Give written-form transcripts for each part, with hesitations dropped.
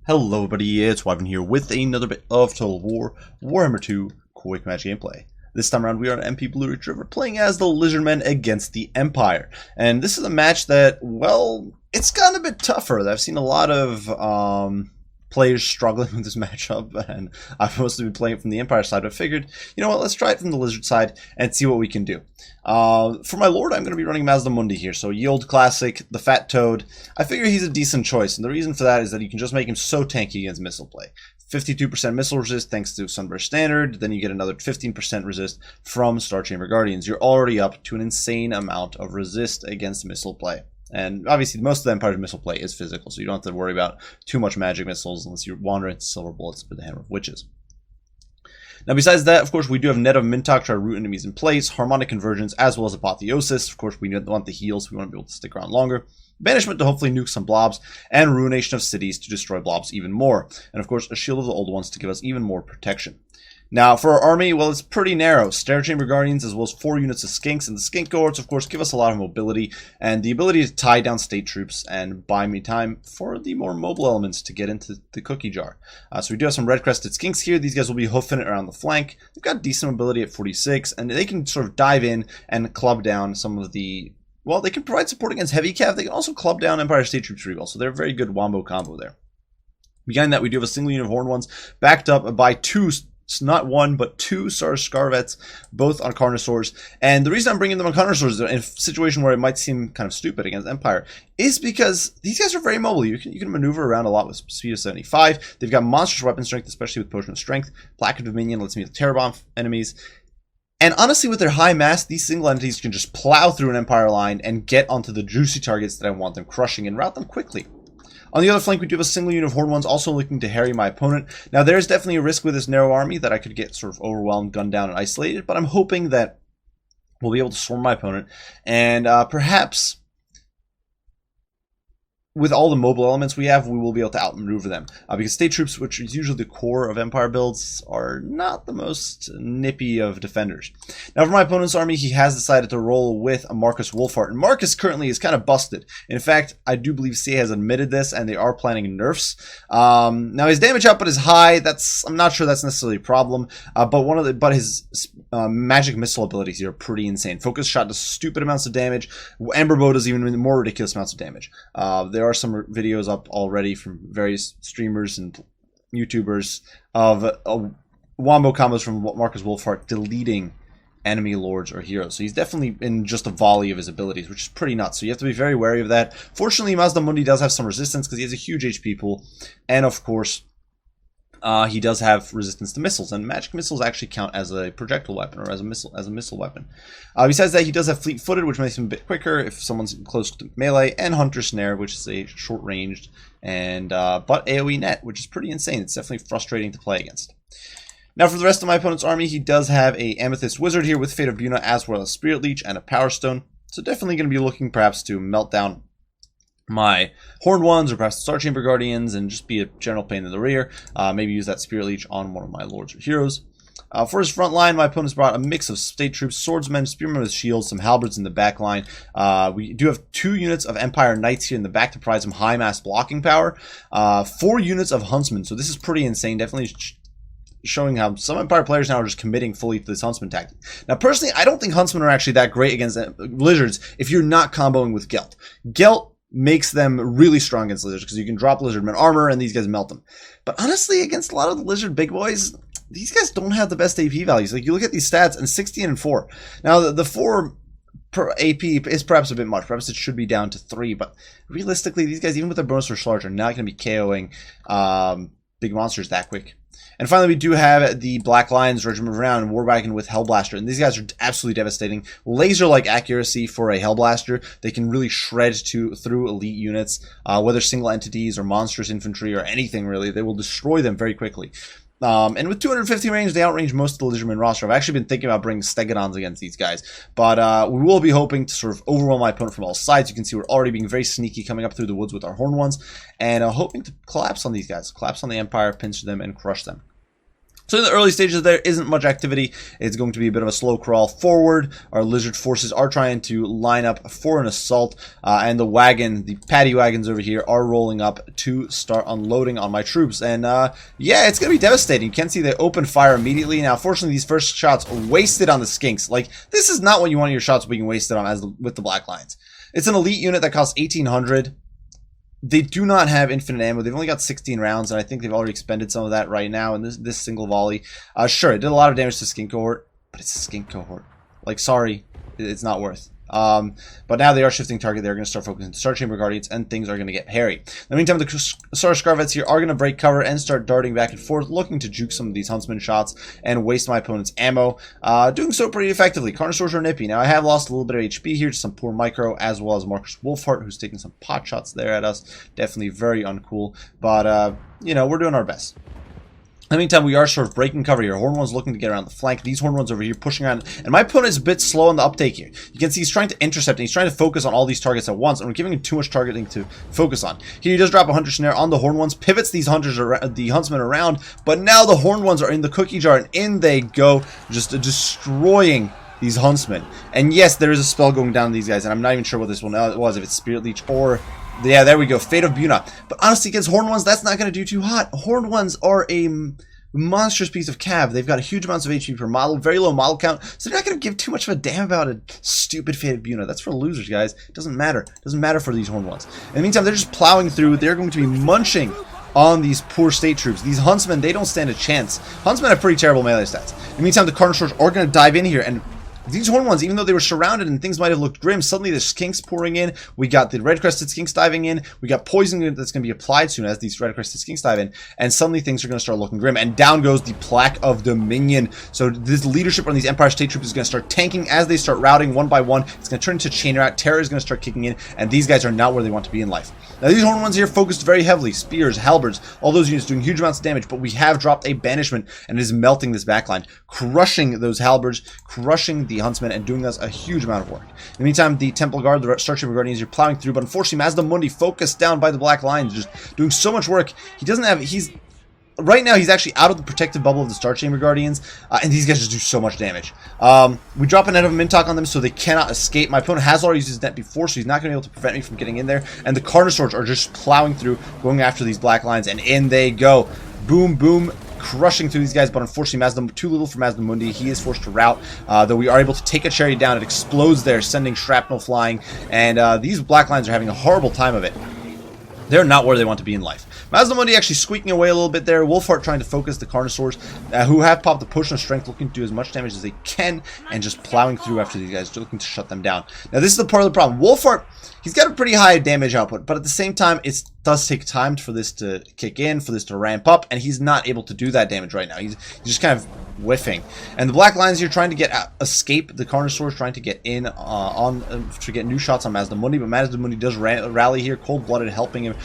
Hello everybody, it's Wyvern here with another bit of Total War, Warhammer 2 quick match gameplay. This time around we are an MP Blue Ridge River playing as the Lizardmen against the Empire. And this is a match that, well, it's gotten a bit tougher. I've seen a lot of players struggling with this matchup, and I've mostly been playing it from the Empire side, but I figured, you know what, let's try it from the Lizard side and see what we can do. For my Lord, I'm going to be running Mazda Mundi here, so Yield Classic, the Fat Toad. I figure he's a decent choice, and the reason for that is that you can just make him so tanky against missile play. 52% missile resist thanks to Sunburst Standard, then you get another 15% resist from Star Chamber Guardians. You're already up to an insane amount of resist against missile play. And obviously, most of the Empire's missile play is physical, so you don't have to worry about too much magic missiles unless you're wandering into silver bullets with the Hammer of Witches. Now, besides that, of course, we do have Net of Mintok, try to root enemies in place, Harmonic Convergence, as well as Apotheosis. Of course, we want the heals, we want to be able to stick around longer. Banishment to hopefully nuke some blobs, and Ruination of Cities to destroy blobs even more. And of course, a Shield of the Old Ones to give us even more protection. Now, for our army, well, it's pretty narrow. Star Chamber Guardians, as well as 4 units of Skinks, and the Skink Cohorts, of course, give us a lot of mobility, and the ability to tie down state troops and buy me time for the more mobile elements to get into the cookie jar. So we do have some red-crested Skinks here. These guys will be hoofing it around the flank. They've got decent mobility at 46, and they can sort of dive in and club down some of the... Well, they can provide support against heavy cav. They can also club down Empire State Troops really well, so they're a very good wombo combo there. Behind that, we do have a single unit of Horned Ones, backed up by 2... It's not 1, but 2 Scarvets, both on Carnosaurs. And the reason I'm bringing them on Carnosaurs in a situation where it might seem kind of stupid against Empire is because these guys are very mobile. You can maneuver around a lot with speed of 75. They've got monstrous weapon strength, especially with Potion of Strength. Plaque of Dominion lets me terror bomb enemies. And honestly, with their high mass, these single entities can just plow through an Empire line and get onto the juicy targets that I want them crushing and route them quickly. On the other flank, we do have a single unit of Horned Ones also looking to harry my opponent. Now, there is definitely a risk with this narrow army that I could get sort of overwhelmed, gunned down, and isolated, but I'm hoping that we'll be able to swarm my opponent and perhaps... with all the mobile elements we have, we will be able to outmaneuver them. Because state troops, which is usually the core of Empire builds, are not the most nippy of defenders. Now, for my opponent's army, he has decided to roll with a Marcus Wolfhart. And Marcus currently is kind of busted. In fact, I do believe CA has admitted this, and they are planning nerfs. Now, his damage output is high. I'm not sure that's necessarily a problem. But his magic missile abilities here are pretty insane. Focus shot does stupid amounts of damage. Ember Bow does even more ridiculous amounts of damage. There are some videos up already from various streamers and YouTubers of wombo combos from Marcus Wolfhart deleting enemy lords or heroes. So he's definitely in just a volley of his abilities, which is pretty nuts. So you have to be very wary of that. Fortunately, Mazda Mundi does have some resistance because he has a huge HP pool. And of course, he does have resistance to missiles, and magic missiles actually count as a projectile weapon or as a missile weapon. Besides that, he does have fleet-footed, which makes him a bit quicker if someone's close to melee, and hunter snare, which is a short-ranged and but AoE net, which is pretty insane. It's definitely frustrating to play against. Now, for the rest of my opponent's army, he does have a Amethyst Wizard here with Fate of Buna, as well as Spirit Leech and a Power Stone. So definitely going to be looking perhaps to melt down my Horned Ones or perhaps the Star Chamber Guardians and just be a general pain in the rear. Maybe use that Spirit Leech on one of my lords or heroes. For his front line, my opponent's brought a mix of state troops, swordsmen, spearmen with shields, some halberds in the back line. We do have 2 units of Empire Knights here in the back to provide some high mass blocking power. 4 units of Huntsmen, so this is pretty insane. Definitely showing how some Empire players now are just committing fully to this Huntsman tactic. Now, personally, I don't think Huntsmen are actually that great against Lizards if you're not comboing with Gelt. Gelt makes them really strong against lizards because you can drop Lizardmen armor and these guys melt them. But honestly, against a lot of the lizard big boys, these guys don't have the best AP values. Like, you look at these stats, and 16 and 4. Now, the 4 per AP is perhaps a bit much. Perhaps it should be down to 3. But realistically, these guys, even with their bonus for Large, are not going to be KOing big monsters that quick. And finally, we do have the Black Lions Regiment of Renown and Warwagon with Hellblaster. And these guys are absolutely devastating. Laser-like accuracy for a Hellblaster. They can really shred through elite units, whether single entities or monstrous infantry or anything, really. They will destroy them very quickly. And with 250 range, they outrange most of the Lizardman roster. I've actually been thinking about bringing Stegodons against these guys. But we will be hoping to sort of overwhelm my opponent from all sides. You can see we're already being very sneaky coming up through the woods with our Horned Ones. And hoping to collapse on these guys. Collapse on the Empire, pinch them, and crush them. So in the early stages there isn't much activity. It's going to be a bit of a slow crawl forward. Our lizard forces are trying to line up for an assault, and the paddy wagons over here are rolling up to start unloading on my troops. And yeah, it's going to be devastating. You can see they open fire immediately. Now, fortunately, these first shots wasted on the skinks. Like, this is not what you want your shots being wasted on with the Black Lions. It's an elite unit that costs 1,800. They do not have infinite ammo. They've only got 16 rounds, and I think they've already expended some of that right now in this single volley. Sure, it did a lot of damage to Skink Cohort, but it's a Skink Cohort. Like, sorry, it's not worth. But now they are shifting target. They're going to start focusing on Star Chamber Guardians, and things are going to get hairy. In the meantime, the Star Scarvets here are going to break cover and start darting back and forth, looking to juke some of these Huntsman shots and waste my opponent's ammo. Doing so pretty effectively. Carnosaurs are nippy. Now, I have lost a little bit of HP here to some poor micro, as well as Marcus Wolfheart, who's taking some pot shots there at us. Definitely very uncool. But, you know, we're doing our best. In the meantime, we are sort of breaking cover here. Horn One's looking to get around the flank. These Horn Ones over here pushing around. And my opponent is a bit slow on the uptake here. You can see he's trying to intercept, and he's trying to focus on all these targets at once. And we're giving him too much targeting to focus on. Here he does drop a Hunter Snare on the Horn Ones, pivots these the Huntsmen around. But now the Horn Ones are in the cookie jar, and in they go, just destroying these Huntsmen. And yes, there is a spell going down to these guys, and I'm not even sure what this one was, if it's Spirit Leech or... Yeah, there we go, Fate of Buna. But honestly, against Horn Ones, that's not going to do too hot. Horn Ones are a monstrous piece of cav. They've got huge amounts of HP per model, very low model count, so they're not going to give too much of a damn about a stupid Fate of Buna. That's for losers, guys. It doesn't matter. It doesn't matter for these Horn Ones. In the meantime, they're just plowing through. They're going to be munching on these poor state troops. These Huntsmen, they don't stand a chance. Huntsmen have pretty terrible melee stats. In the meantime, the Carnosaurs are going to dive in here, and these Horn Ones, even though they were surrounded and things might have looked grim, suddenly there's skinks pouring in. We got the red-crested skinks diving in. We got poison that's going to be applied soon as these red-crested skinks dive in. And suddenly things are going to start looking grim. And down goes the Plaque of Dominion. So this leadership on these Empire State Troops is going to start tanking as they start routing one by one. It's going to turn into chain rout. Terror is going to start kicking in. And these guys are not where they want to be in life. Now these Horn Ones here focused very heavily. Spears, halberds, all those units doing huge amounts of damage. But we have dropped a banishment and it is melting this backline. Crushing those halberds, crushing the Huntsmen, and doing us a huge amount of work. In the meantime, the Temple Guard, the Star Chamber Guardians are plowing through, but unfortunately Mazda Mundi focused down by the Black Lions, just doing so much work. Right now, he's actually out of the protective bubble of the Star Chamber Guardians, and these guys just do so much damage. We drop a net of Mintok on them so they cannot escape. My opponent has already used his net before, so he's not going to be able to prevent me from getting in there. And the Carnosaurs are just plowing through, going after these Black Lions, and in they go. Boom, boom, crushing through these guys, but unfortunately, too little for Mazda Mundi. He is forced to rout, though we are able to take a cherry down. It explodes there, sending shrapnel flying, and these Black Lions are having a horrible time of it. They're not where they want to be in life. Mazda Mundi actually squeaking away a little bit there. Wolfheart trying to focus the Carnosaurs, who have popped the Potion of Strength, looking to do as much damage as they can, and just plowing through after these guys, looking to shut them down. Now, this is the part of the problem. Wolfheart, he's got a pretty high damage output, but at the same time, it does take time for this to kick in, for this to ramp up, and he's not able to do that damage right now. He's just kind of whiffing. And the Black Lions here trying to escape the Carnosaurs, trying to get in to get new shots on Mazda Mundi, but Mazda Mundi does rally here, cold-blooded, helping him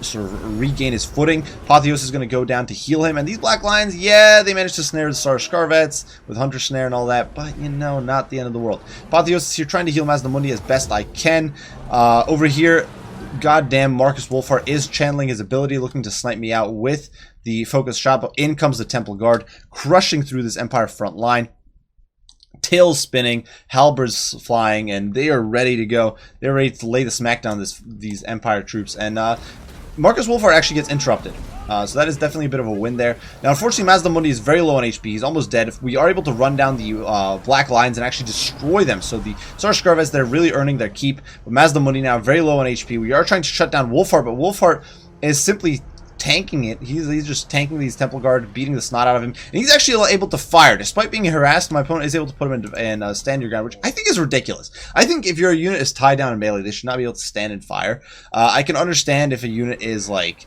sort of regain his footing. Apotheosis is going to go down to heal him, and these Black Lions, yeah, they managed to snare the Star Scarvets with Hunter Snare and all that, but, you know, not the end of the world. Apotheosis here trying to heal Mazda Mundi as best I can. Over here, goddamn, Marcus Wolfheart is channeling his ability, looking to snipe me out with the focus shot, but in comes the Temple Guard, crushing through this Empire front line. Tails spinning, halberds flying, and they are ready to go. They're ready to lay the smackdown on these Empire troops, and Marcus Wolfheart actually gets interrupted. So that is definitely a bit of a win there. Now, unfortunately, Mazda Mundi is very low on HP. He's almost dead. If we are able to run down the Black Lions and actually destroy them, so the Star Scarvets, they're really earning their keep. But Mazda Mundi now very low on HP. We are trying to shut down Wolfheart, but Wolfheart is simply tanking it. He's just tanking these Temple Guard, beating the snot out of him, and he's actually able to fire. Despite being harassed, my opponent is able to put him in stand your ground, which I think is ridiculous. I think if your unit is tied down in melee, they should not be able to stand and fire. I can understand if a unit is like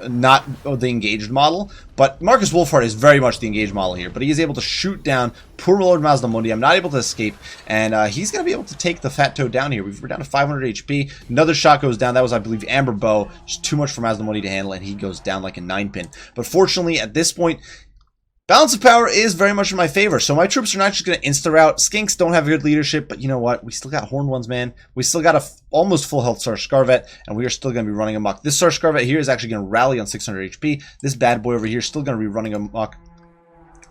not the engaged model, but Marcus Wolfheart is very much the engaged model here, but he is able to shoot down poor Lord Mazda Mundi. I'm not able to escape, and he's going to be able to take the Fat Toad down here. We're down to 500 HP. Another shot goes down. That was, I believe, Amber Bow. Just too much for Mazda Mundi to handle, and he goes down like a 9-pin. But fortunately, at this point, balance of power is very much in my favor. So my troops are not just going to insta-rout. Skinks don't have good leadership, but you know what? We still got Horned Ones, man. We still got a almost full health Star Scarvet, and we are still going to be running amok. This Star Scarvet here is actually going to rally on 600 HP. This bad boy over here is still going to be running amok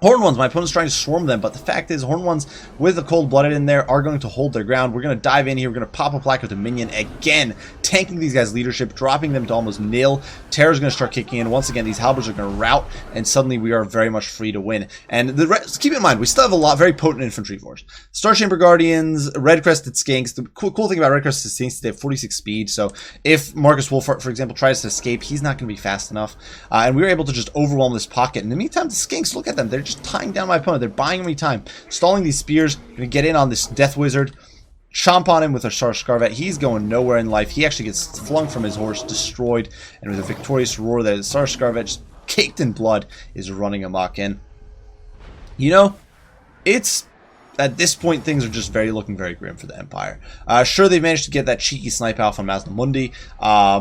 Horned Ones, my opponent's trying to swarm them, but the fact is, Horned Ones with the Cold-Blooded in there are going to hold their ground. We're going to dive in here. We're going to pop a Plaque with a minion again, tanking these guys' leadership, dropping them to almost nil. Terror's going to start kicking in. Once again, these halberds are going to rout, and suddenly we are very much free to win. And keep in mind, we still have a lot very potent infantry force. Star Chamber Guardians, Red Crested Skinks. The cool thing about Red Crested Skinks is they have 46 speed, so if Marcus Wolfhart, for example, tries to escape, he's not going to be fast enough. And we were able to just overwhelm this pocket. In the meantime, the Skinks, look at them. They're just tying down my opponent. They're buying me time, stalling these spears. Gonna get in on this Death Wizard, chomp on him with a Scarvet. He's going nowhere in life. He actually gets flung from his horse, destroyed, and with a victorious roar that Scarvet, just caked in blood, is running amok in. You know, it's at this point, things are just looking very grim for the Empire. Sure, they've managed to get that cheeky snipe off on Masnamundi.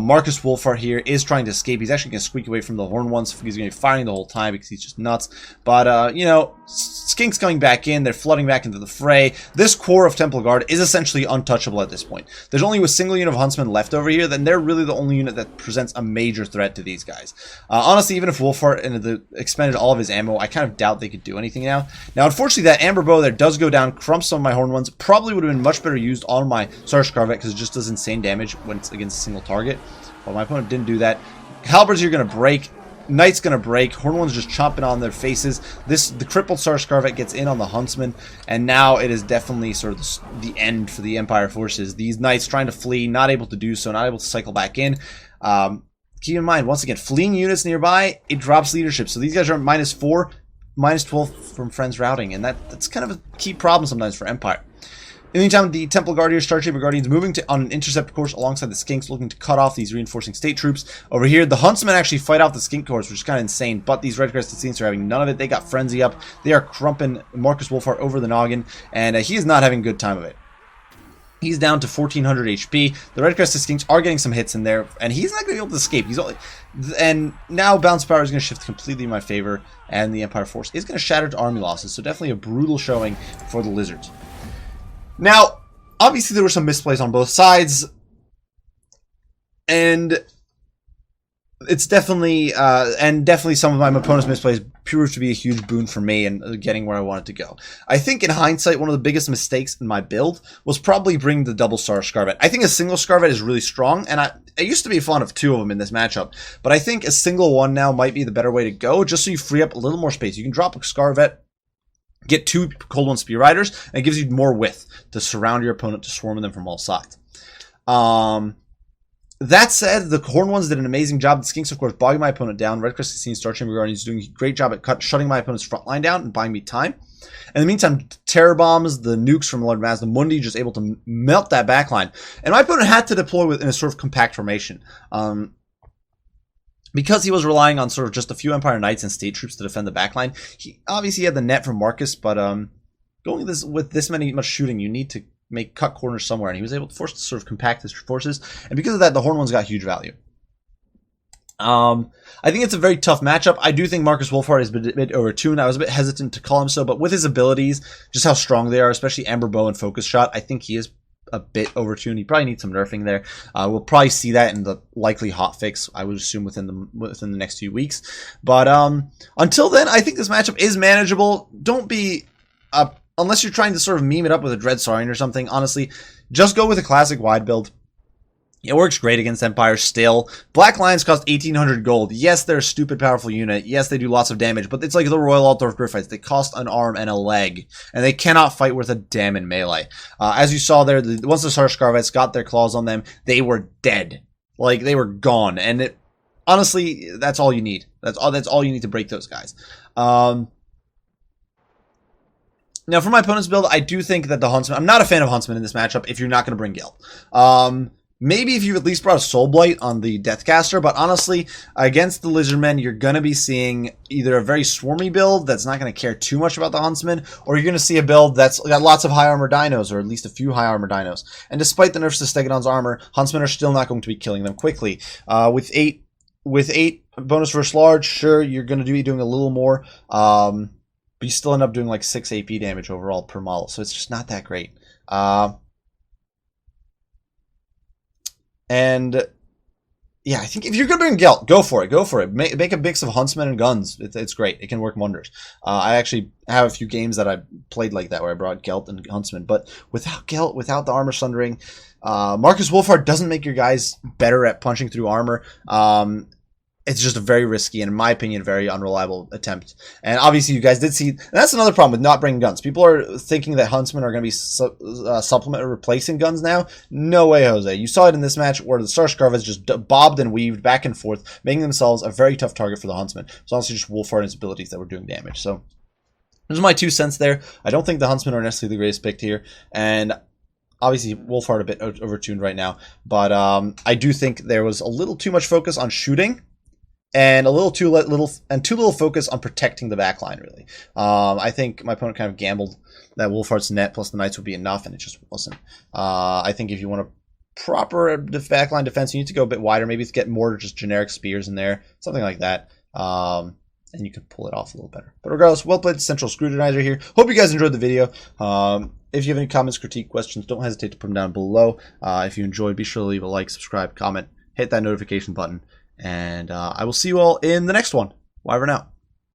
Marcus Wolfhart here is trying to escape. He's actually going to squeak away from the Horned Ones. He's going to be firing the whole time because he's just nuts. But, you know, Skink's coming back in. They're flooding back into the fray. This core of Temple Guard is essentially untouchable at this point. There's only a single unit of Huntsmen left over here. Then they're really the only unit that presents a major threat to these guys. Honestly, even if Wolfhart expended all of his ammo, I kind of doubt they could do anything now. Now, unfortunately, that Amber Bow there does go down, crumps some of my Horned Ones. Probably would have been much better used on my Sarge Scarvet because it just does insane damage when it's against a single target. But my opponent didn't do that. Halberds are going to break. Knight's going to break. Horned One's just chomping on their faces. The crippled Sarge Scarvet gets in on the Huntsman, and now it is definitely sort of the end for the Empire forces. These Knights trying to flee, not able to do so, not able to cycle back in. Keep in mind, once again, fleeing units nearby, it drops leadership. So these guys are -4, -12 from friends routing, and that's kind of a key problem sometimes for Empire. In the meantime, the Temple Guardians, Star Chamber Guardians moving on an intercept course alongside the Skinks, looking to cut off these reinforcing state troops. Over here, the Huntsmen actually fight off the Skink course, which is kind of insane, but these Red Crested Skinks are having none of it. They got Frenzy up. They are crumping Marcus Wolfhart over the noggin, and he is not having a good time of it. He's down to 1400 HP. The Red Crested Skinks are getting some hits in there, and he's not going to be able to escape. And now Bounce Power is going to shift completely in my favor, and the Empire Force is going to shatter to army losses, so definitely a brutal showing for the Lizards. Now, obviously there were some misplays on both sides, and it's definitely some of my opponent's misplays proved to be a huge boon for me and getting where I wanted to go. I think in hindsight, one of the biggest mistakes in my build was probably bringing the double Star Scarvet. I think a single Scarvet is really strong, and I used to be fond of 2 of them in this matchup, but I think a single one now might be the better way to go, just so you free up a little more space. You can drop a Scarvet, get 2 Cold One Spear Riders, and it gives you more width to surround your opponent, to swarm them from all sides. That said, the Horned Ones did an amazing job. The Skinks, of course, bogging my opponent down. Red Crested Skinks, Star Chamber Guardians doing a great job at shutting my opponent's front line down and buying me time. In the meantime, Terror Bombs, the nukes from Lord Masnamundi, just able to melt that backline. And my opponent had to deploy in a sort of compact formation. Because he was relying on sort of just a few Empire Knights and state troops to defend the backline, he obviously had the net from Marcus, but going with this much shooting, you need to cut corners somewhere, and he was able to force to sort of compact his forces, and because of that, the Horned Ones got huge value. I think it's a very tough matchup. I do think Marcus Wolfhart is a bit overtuned. I was a bit hesitant to call him so, but with his abilities, just how strong they are, especially Amber Bow and Focus Shot, I think he is a bit overtuned. He probably needs some nerfing there. We'll probably see that in the likely hotfix, I would assume, within the next few weeks. But until then, I think this matchup is manageable. Don't be unless you're trying to sort of meme it up with a Dread Saurian or something, honestly, just go with a classic wide build. It works great against Empire still. Black Lions cost 1800 gold. Yes, they're a stupid powerful unit. Yes, they do lots of damage, but it's like the Royal Altdorf Griffites. They cost an arm and a leg, and they cannot fight worth a damn in melee. As you saw there, once the Sarge Scarvets got their claws on them, they were dead. Like, they were gone, and honestly, that's all you need. That's all you need to break those guys. Now, for my opponent's build, I do think that the Huntsman... I'm not a fan of Huntsman in this matchup if you're not going to bring Gil. Maybe if you at least brought a Soul Blight on the Deathcaster, but honestly, against the Lizardmen, you're going to be seeing either a very swarmy build that's not going to care too much about the Huntsman, or you're going to see a build that's got lots of high armor dinos, or at least a few high armor dinos. And despite the nerfs to Stegodon's armor, Huntsmen are still not going to be killing them quickly. With 8 bonus versus large, sure, you're going to be doing a little more, but you still end up doing like 6 AP damage overall per model, so it's just not that great. And yeah, I think if you're going to bring Gelt, go for it. Go for it. Make a mix of Huntsmen and guns. It's great. It can work wonders. I actually have a few games that I played like that where I brought Gelt and Huntsman. But without Gelt, without the armor sundering, Marcus Wolfhard doesn't make your guys better at punching through armor. It's just a very risky and, in my opinion, very unreliable attempt. And obviously, you guys did see... And that's another problem with not bringing guns. People are thinking that Huntsmen are going to be supplement or replacing guns now. No way, Jose. You saw it in this match where the Star Scarvas just bobbed and weaved back and forth, making themselves a very tough target for the Huntsman. It's honestly just Wolfhard and his abilities that were doing damage. So, those are my 2 cents there. I don't think the Huntsmen are necessarily the greatest pick here. And... obviously, Wolfhard a bit overtuned right now. But I do think there was a little too much focus on shooting. And too little focus on protecting the backline, really. I think my opponent kind of gambled that Wolfhard's net plus the Knights would be enough, and it just wasn't. I think if you want a proper backline defense, you need to go a bit wider. Maybe get more just generic spears in there, something like that. And you can pull it off a little better. But regardless, well played, Central Scrutinizer here. Hope you guys enjoyed the video. If you have any comments, critique, questions, don't hesitate to put them down below. If you enjoyed, be sure to leave a like, subscribe, comment, hit that notification button. And I will see you all in the next one. Wyvern out.